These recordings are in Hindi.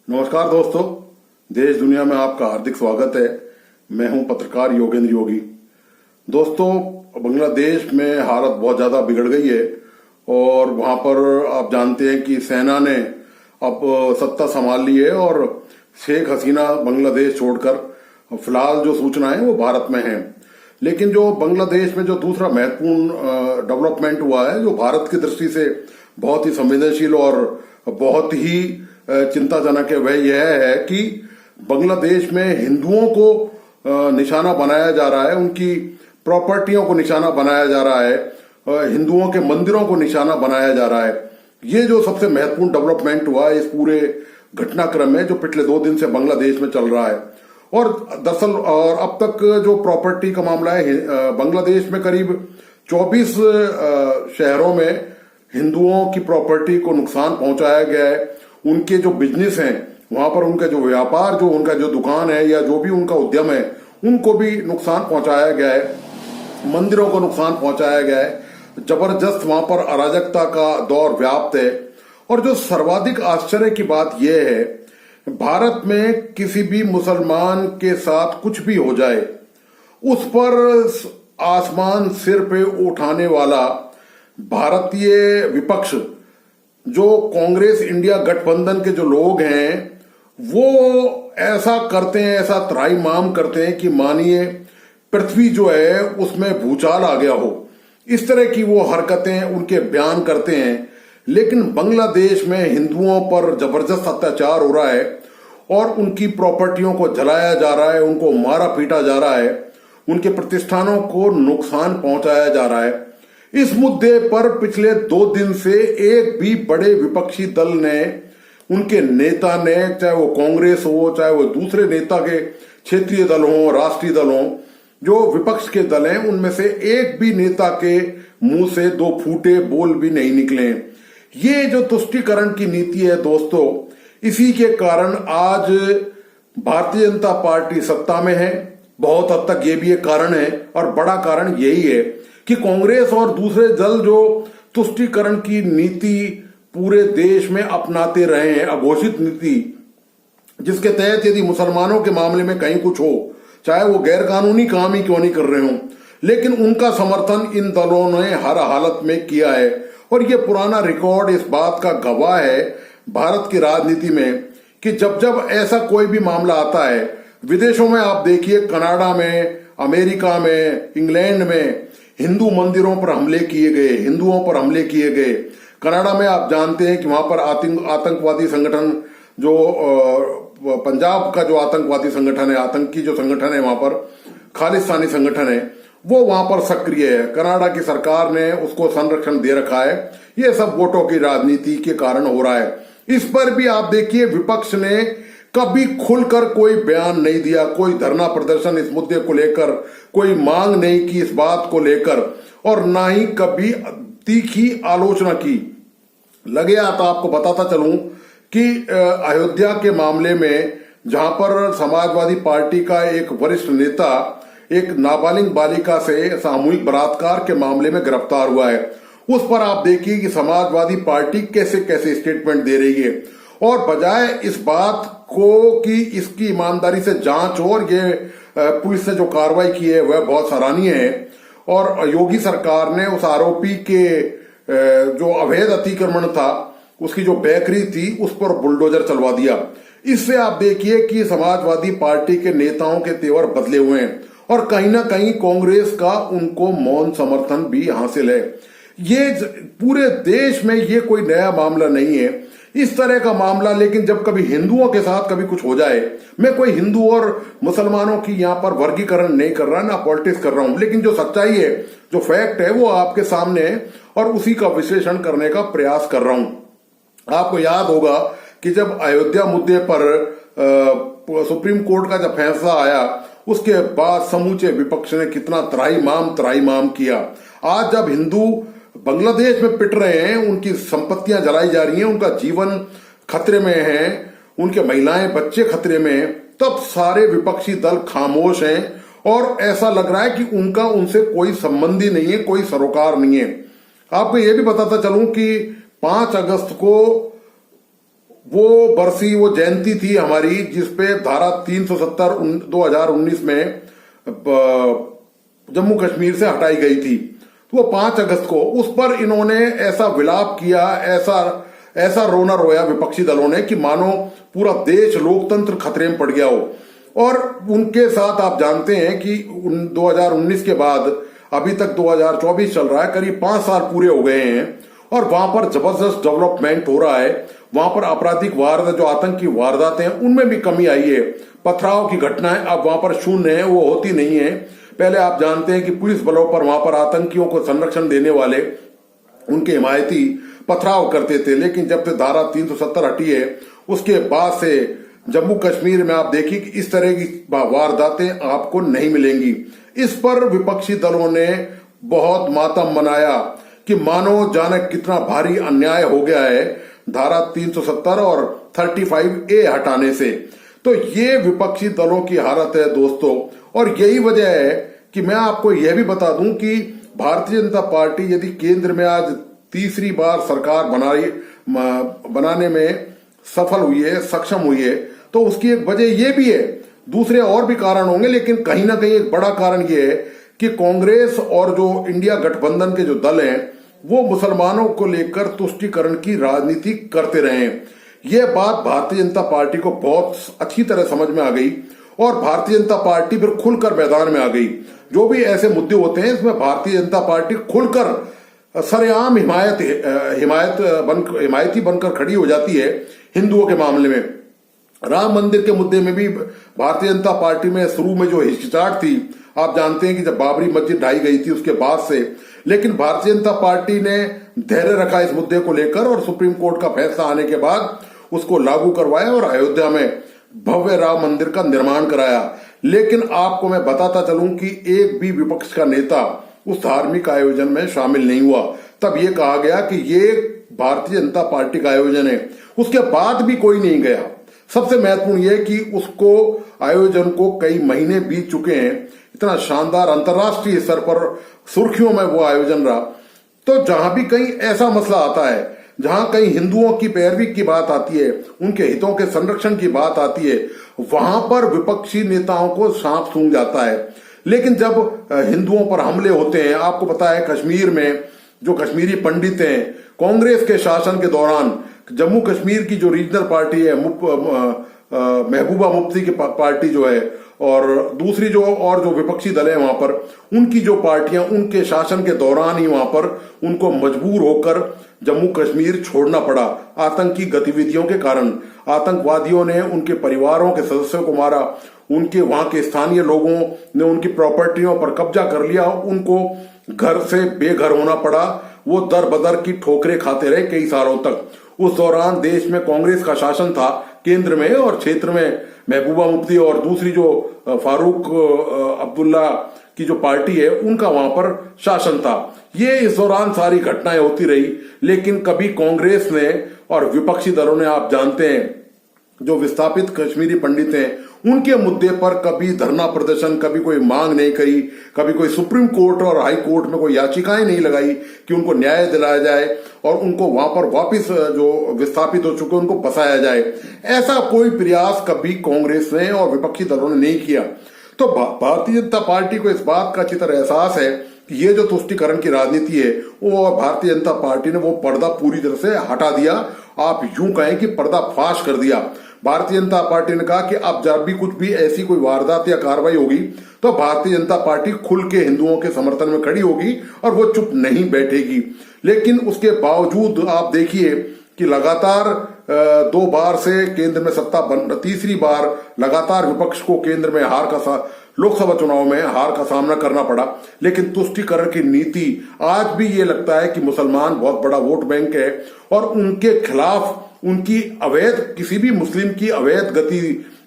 नमस्कार दोस्तों, देश दुनिया में आपका हार्दिक स्वागत है। मैं हूं पत्रकार योगेंद्र योगी। दोस्तों, बांग्लादेश में हालत बहुत ज्यादा बिगड़ गई है और वहां पर आप जानते हैं कि सेना ने अब सत्ता संभाल ली है और शेख हसीना बांग्लादेश छोड़कर फिलहाल जो सूचना है वो भारत में है। लेकिन जो बांग्लादेश में जो दूसरा महत्वपूर्ण डेवलपमेंट हुआ है, जो भारत की दृष्टि से बहुत ही संवेदनशील और बहुत ही चिंताजनक है, वह यह है कि बांग्लादेश में हिंदुओं को निशाना बनाया जा रहा है, उनकी प्रॉपर्टियों को निशाना बनाया जा रहा है, हिंदुओं के मंदिरों को निशाना बनाया जा रहा है। ये जो सबसे महत्वपूर्ण डेवलपमेंट हुआ है इस पूरे घटनाक्रम में, जो पिछले 2 दिन से बांग्लादेश में चल रहा है। और दरअसल और अब तक जो प्रॉपर्टी का मामला है, बांग्लादेश में करीब 24 शहरों में हिंदुओं की प्रॉपर्टी को नुकसान पहुंचाया गया है। उनके जो बिजनेस हैं वहां पर, उनका जो व्यापार, जो उनका जो दुकान है या जो भी उनका उद्यम है, उनको भी नुकसान पहुंचाया गया है। मंदिरों को नुकसान पहुंचाया गया है। जबरदस्त वहां पर अराजकता का दौर व्याप्त है। और जो सर्वाधिक आश्चर्य की बात यह है, भारत में किसी भी मुसलमान के साथ कुछ भी हो जाए, उस पर आसमान सिर पे उठाने वाला भारतीय विपक्ष, जो कांग्रेस इंडिया गठबंधन के जो लोग हैं, वो ऐसा करते हैं, ऐसा त्राहिमाम करते हैं कि मानिए पृथ्वी जो है उसमें भूचाल आ गया हो। इस तरह की वो हरकतें, उनके बयान करते हैं। लेकिन बांग्लादेश में हिंदुओं पर जबरदस्त अत्याचार हो रहा है और उनकी प्रॉपर्टियों को जलाया जा रहा है, उनको मारा पीटा जा रहा है, उनके प्रतिष्ठानों को नुकसान पहुंचाया जा रहा है। इस मुद्दे पर पिछले 2 दिन से एक भी बड़े विपक्षी दल ने, उनके नेता ने, चाहे वो कांग्रेस हो, चाहे वो दूसरे नेता के क्षेत्रीय दल हो, राष्ट्रीय दल हो, जो विपक्ष के दल हैं, उनमें से एक भी नेता के मुंह से 2 फूटे बोल भी नहीं निकले। ये जो तुष्टीकरण की नीति है दोस्तों, इसी के कारण आज भारतीय जनता पार्टी सत्ता में है। बहुत हद तक ये भी एक कारण है और बड़ा कारण यही है कि कांग्रेस और दूसरे दल जो तुष्टीकरण की नीति पूरे देश में अपनाते रहे हैं, अघोषित नीति, जिसके तहत यदि मुसलमानों के मामले में कहीं कुछ हो, चाहे वो गैर कानूनी काम ही क्यों नहीं कर रहे हो, लेकिन उनका समर्थन इन दलों ने हर हालत में किया है। और ये पुराना रिकॉर्ड इस बात का गवाह है भारत की राजनीति में कि जब जब ऐसा कोई भी मामला आता है, विदेशों में आप देखिए, कनाडा में, अमेरिका में, इंग्लैंड में हिंदू मंदिरों पर हमले किए गए, हिंदुओं पर हमले किए गए। कनाडा में आप जानते हैं कि वहां पर आतंकवादी संगठन, जो पंजाब का जो आतंकवादी संगठन है, आतंकी जो संगठन है वहां पर, खालिस्तानी संगठन है, वो वहां पर सक्रिय है। कनाडा की सरकार ने उसको संरक्षण दे रखा है। ये सब वोटों की राजनीति के कारण हो रहा है। इस पर भी आप देखिए, विपक्ष ने कभी खुलकर कोई बयान नहीं दिया, कोई धरना प्रदर्शन इस मुद्दे को लेकर, कोई मांग नहीं की इस बात को लेकर, और ना ही कभी तीखी आलोचना की। लगे तो आपको बताता चलूं कि अयोध्या के मामले में, जहां पर समाजवादी पार्टी का एक वरिष्ठ नेता एक नाबालिग बालिका से सामूहिक बलात्कार के मामले में गिरफ्तार हुआ है, उस पर आप देखिए कि समाजवादी पार्टी कैसे कैसे स्टेटमेंट दे रही है। और बजाय इस बात को कि इसकी ईमानदारी से जांच हो, और ये पुलिस ने जो कार्रवाई की है वह बहुत सराहनीय है। और योगी सरकार ने उस आरोपी के जो अवैध अतिक्रमण था, उसकी जो बेकरी थी, उस पर बुलडोजर चलवा दिया। इससे आप देखिए कि समाजवादी पार्टी के नेताओं के तेवर बदले हुए हैं और कहीं ना कहीं कांग्रेस का उनको मौन समर्थन भी हासिल है। ये पूरे देश में ये कोई नया मामला नहीं है इस तरह का मामला। लेकिन जब कभी हिंदुओं के साथ कभी कुछ हो जाए, मैं कोई हिंदू और मुसलमानों की यहाँ पर वर्गीकरण नहीं कर रहा, ना पॉलिटिक्स कर रहा हूं, लेकिन जो सच्चाई है, जो फैक्ट है, वो आपके सामने है और उसी का विश्लेषण करने का प्रयास कर रहा हूं। आपको याद होगा कि जब अयोध्या मुद्दे पर सुप्रीम कोर्ट का जब फैसला आया, उसके बाद समूचे विपक्ष ने कितना त्राहिमाम किया। आज जब हिंदू बांग्लादेश में पिट रहे हैं, उनकी संपत्तियां जलाई जा रही हैं, उनका जीवन खतरे में है, उनके महिलाएं बच्चे खतरे में हैं, तब सारे विपक्षी दल खामोश हैं और ऐसा लग रहा है कि उनका उनसे कोई संबंध ही नहीं है, कोई सरोकार नहीं है। आपको यह भी बताता चलूं कि 5 अगस्त को वो बरसी, वो जयंती थी हमारी, जिसपे धारा 370 2019 में जम्मू कश्मीर से हटाई गई थी। तो वो 5 अगस्त को उस पर इन्होंने ऐसा विलाप किया, ऐसा रोना रोया विपक्षी दलों ने कि मानो पूरा देश, लोकतंत्र खतरे में पड़ गया हो। और उनके साथ आप जानते हैं कि 2019 के बाद अभी तक 2024 चल रहा है, करीब 5 साल पूरे हो गए हैं और वहां पर जबरदस्त डेवलपमेंट हो रहा है। वहां पर आपराधिक वारदात, जो आतंकी वारदातें हैं, उनमें भी कमी आई है। पथराव की घटनाएं अब वहां पर शून्य है, वो होती नहीं है। पहले आप जानते हैं कि पुलिस बलों पर वहां पर आतंकियों को संरक्षण देने वाले उनके हिमायती पथराव करते थे, लेकिन जब से धारा 370 हटी है उसके बाद से जम्मू कश्मीर में आप देखिए कि इस तरह की वारदातें आपको नहीं मिलेंगी। इस पर विपक्षी दलों ने बहुत मातम मनाया कि मानो जाने कितना भारी अन्याय हो गया है धारा 370 और 35A हटाने से। तो ये विपक्षी दलों की हालत है दोस्तों, और यही वजह है कि मैं आपको यह भी बता दूं कि भारतीय जनता पार्टी यदि केंद्र में आज तीसरी बार सरकार बनाने में सफल हुई है, सक्षम हुई है, तो उसकी एक वजह यह भी है। दूसरे और भी कारण होंगे, लेकिन कहीं ना कहीं एक बड़ा कारण यह है कि कांग्रेस और जो इंडिया गठबंधन के जो दल हैं वो मुसलमानों को लेकर तुष्टीकरण की राजनीति करते रहे हैं। यह बात भारतीय जनता पार्टी को बहुत अच्छी तरह समझ में आ गई और भारतीय जनता पार्टी फिर खुलकर मैदान में आ गई। जो भी ऐसे मुद्दे होते हैं इसमें भारतीय जनता पार्टी खुलकर सरेआम हिमायती बनकर खड़ी हो जाती है। हिंदुओं के मामले में, राम मंदिर के मुद्दे में भी भारतीय जनता पार्टी में शुरू में जो हिचकिचाहट थी, आप जानते हैं कि जब बाबरी मस्जिद ढाई गई थी उसके बाद से, लेकिन भारतीय जनता पार्टी ने धैर्य रखा इस मुद्दे को लेकर और सुप्रीम कोर्ट का फैसला आने के बाद उसको लागू करवाया और अयोध्या में भव्य राम मंदिर का निर्माण कराया। लेकिन आपको मैं बताता चलूं कि एक भी विपक्ष का नेता उस धार्मिक आयोजन में शामिल नहीं हुआ। तब ये कहा गया कि ये भारतीय जनता पार्टी का आयोजन है, उसके बाद भी कोई नहीं गया। सबसे महत्वपूर्ण यह कि उसको आयोजन को कई महीने बीत चुके हैं, इतना शानदार अंतर्राष्ट्रीय स्तर पर सुर्खियों में वो आयोजन रहा। तो जहां भी कहीं ऐसा मसला आता है, जहां कहीं हिंदुओं की पैरवी की बात आती है, उनके हितों के संरक्षण की बात आती है, वहां पर विपक्षी नेताओं को सांप सूंघ जाता है। लेकिन जब हिंदुओं पर हमले होते हैं, आपको पता है कश्मीर में जो कश्मीरी पंडित हैं, कांग्रेस के शासन के दौरान जम्मू कश्मीर की जो रीजनल पार्टी है, महबूबा मुफ्ती की पार्टी जो है, और दूसरी जो विपक्षी दल है वहां पर, उनकी जो पार्टियां, उनके शासन के दौरान ही वहां पर उनको मजबूर होकर जम्मू कश्मीर छोड़ना पड़ा आतंकी गतिविधियों के कारण। आतंकवादियों ने उनके परिवारों के सदस्यों को मारा, उनके वहां के स्थानीय लोगों ने उनकी प्रॉपर्टियों पर कब्जा कर लिया, उनको घर से बेघर होना पड़ा, वो दर बदर की ठोकरें खाते रहे कई सालों तक। उस दौरान देश में कांग्रेस का शासन था केंद्र में, और क्षेत्र में महबूबा मुफ्ती और दूसरी जो फारूक अब्दुल्ला की जो पार्टी है उनका वहां पर शासन था। ये इस दौरान सारी घटनाएं होती रही, लेकिन कभी कांग्रेस ने और विपक्षी दलों ने, आप जानते हैं, जो विस्थापित कश्मीरी पंडित हैं उनके मुद्दे पर कभी धरना प्रदर्शन, कभी कोई मांग नहीं करी, कभी कोई सुप्रीम कोर्ट और हाई कोर्ट में कोई याचिकाएं नहीं लगाई कि उनको न्याय दिलाया जाए और उनको वहां पर वापस जो विस्थापित हो चुके उनको बसाया जाए। ऐसा कोई प्रयास कभी कांग्रेस ने और विपक्षी दलों ने नहीं किया। तो भारतीय जनता पार्टी को इस बात का अच्छी तरह एहसास है कि ये जो तुष्टीकरण की राजनीति है वो भारतीय जनता पार्टी ने वो पर्दा पूरी तरह से हटा दिया। आप यूं कहें कि पर्दा फाश कर दिया। भारतीय जनता पार्टी ने कहा कि अब जब भी कुछ भी ऐसी कोई वारदात या कार्रवाई होगी तो भारतीय जनता पार्टी खुल के हिंदुओं के समर्थन में खड़ी होगी और वो चुप नहीं बैठेगी। लेकिन उसके बावजूद आप देखिए कि लगातार 2 बार से केंद्र में सत्ता तीसरी बार लगातार विपक्ष को केंद्र में लोकसभा चुनाव में हार का सामना करना पड़ा। लेकिन तुष्टीकरण की नीति, आज भी ये लगता है कि मुसलमान बहुत बड़ा वोट बैंक है और उनके खिलाफ उनकी अवैध, किसी भी मुस्लिम की अवैध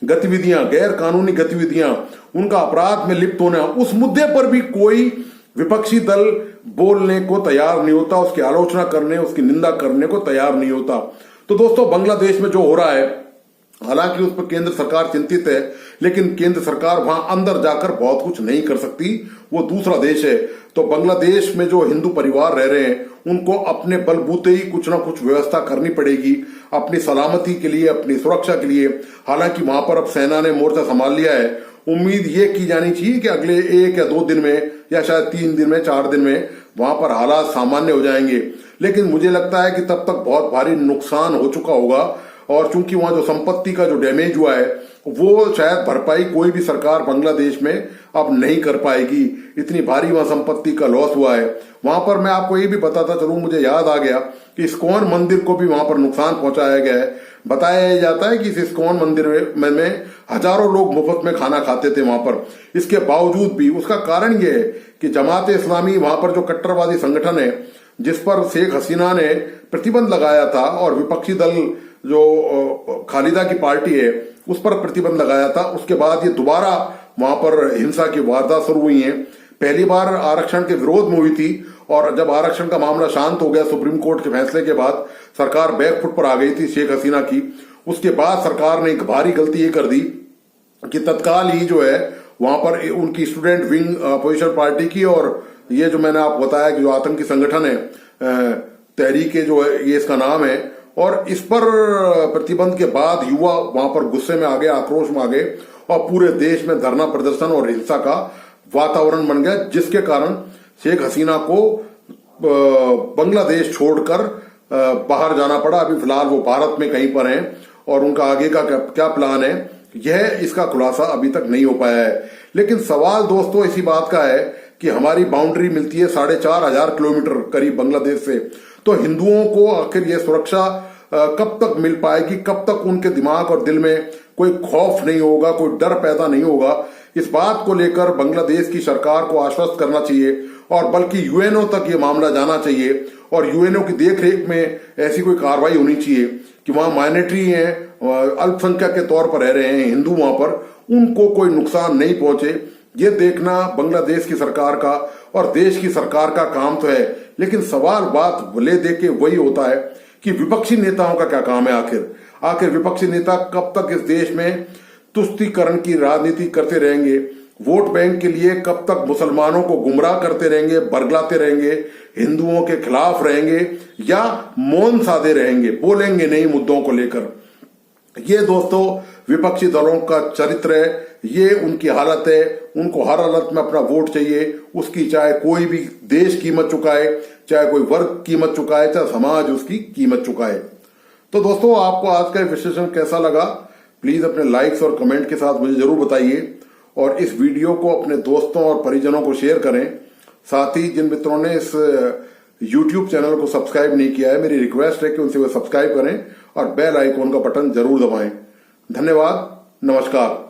गतिविधियां, गैर कानूनी गतिविधियां, उनका अपराध में लिप्त होना, उस मुद्दे पर भी कोई विपक्षी दल बोलने को तैयार नहीं होता, उसकी आलोचना करने, उसकी निंदा करने को तैयार नहीं होता। तो दोस्तों, बांग्लादेश में जो हो रहा है, हालांकि उस पर केंद्र सरकार चिंतित है, लेकिन केंद्र सरकार वहां अंदर जाकर बहुत कुछ नहीं कर सकती, वो दूसरा देश है। तो बांग्लादेश में जो हिंदू परिवार रह रहे हैं उनको अपने बलबूते ही कुछ ना कुछ व्यवस्था करनी पड़ेगी अपनी सलामती के लिए, अपनी सुरक्षा के लिए। हालांकि वहां पर अब सेना ने मोर्चा संभाल लिया है। उम्मीद ये की जानी चाहिए कि अगले 1 या 2 दिन में या शायद 3 दिन में, 4 दिन में वहां पर हालात सामान्य हो जाएंगे। लेकिन मुझे लगता है कि तब तक बहुत भारी नुकसान हो चुका होगा, और चूंकि वहां जो संपत्ति का जो डैमेज हुआ है वो शायद भरपाई कोई भी सरकार बांग्लादेश में अब नहीं कर पाएगी। इतनी भारी वहां संपत्ति का लॉस हुआ है। वहां पर मैं आपको ये भी बताता चलूं, मुझे याद आ गया कि इस्कॉन मंदिर को भी वहां पर नुकसान पहुंचाया गया है। बताया जाता है कि इस इस्कॉन मंदिर में हजारों लोग मुफ्त में खाना खाते थे वहां पर। इसके बावजूद भी उसका कारण यह है कि जमात इस्लामी वहां पर जो कट्टरवादी संगठन है जिस पर शेख हसीना ने प्रतिबंध लगाया था, और विपक्षी दल जो खालिदा की पार्टी है उस पर प्रतिबंध लगाया था, उसके बाद ये दोबारा वहां पर हिंसा की वारदात शुरू हुई है। पहली बार आरक्षण के विरोध में हुई थी, और जब आरक्षण का मामला शांत हो गया सुप्रीम कोर्ट के फैसले के बाद, सरकार बैकफुट पर आ गई थी शेख हसीना की। उसके बाद सरकार ने एक भारी गलती ये कर दी कि तत्काल ही जो है वहां पर उनकी स्टूडेंट विंग अपोजिशन पार्टी की, और ये जो मैंने आपको बताया कि जो आतंकी संगठन है तहरीके जो है ये इसका नाम है, और इस पर प्रतिबंध के बाद युवा वहां पर गुस्से में आ गए, आक्रोश में आ गए, और पूरे देश में धरना प्रदर्शन और हिंसा का वातावरण बन गया, जिसके कारण शेख हसीना को बांग्लादेश छोड़कर बाहर जाना पड़ा। अभी फिलहाल वो भारत में कहीं पर हैं, और उनका आगे का क्या प्लान है यह इसका खुलासा अभी तक नहीं हो पाया है। लेकिन सवाल दोस्तों इसी बात का है कि हमारी बाउंड्री मिलती है 4,500 किलोमीटर करीब बांग्लादेश से, तो हिंदुओं को आखिर ये सुरक्षा कब तक मिल पाएगी, कब तक उनके दिमाग और दिल में कोई खौफ नहीं होगा, कोई डर पैदा नहीं होगा। इस बात को लेकर बांग्लादेश की सरकार को आश्वस्त करना चाहिए, और बल्कि यूएनओ तक ये मामला जाना चाहिए, और यूएनओ की देखरेख में ऐसी कोई कार्रवाई होनी चाहिए कि वहां माइनॉरिटी हैं, अल्पसंख्यक के तौर पर रह रहे हैं हिंदू, वहां पर उनको कोई नुकसान नहीं पहुंचे। ये देखना बांग्लादेश की सरकार का और देश की सरकार का काम तो है, लेकिन सवाल बात ले दे के वही होता है कि विपक्षी नेताओं का क्या काम है। आखिर विपक्षी नेता कब तक इस देश में तुष्टीकरण की राजनीति करते रहेंगे, वोट बैंक के लिए कब तक मुसलमानों को गुमराह करते रहेंगे, बरगलाते रहेंगे, हिंदुओं के खिलाफ रहेंगे, या मौन साधे रहेंगे, बोलेंगे नहीं मुद्दों को लेकर। ये दोस्तों विपक्षी दलों का चरित्र है, ये उनकी हालत है। उनको हर हालत में अपना वोट चाहिए, उसकी चाहे कोई भी देश कीमत चुकाए, चाहे कोई वर्ग कीमत चुकाए, चाहे समाज उसकी कीमत चुकाए। तो दोस्तों आपको आज का विश्लेषण कैसा लगा, प्लीज अपने लाइक्स और कमेंट के साथ मुझे जरूर बताइए, और इस वीडियो को अपने दोस्तों और परिजनों को शेयर करें। साथ ही जिन मित्रों ने इस YouTube चैनल को सब्सक्राइब नहीं किया है, मेरी रिक्वेस्ट है कि उनसे वो सब्सक्राइब करें और बेल आइकॉन का बटन जरूर दबाएं। धन्यवाद, नमस्कार।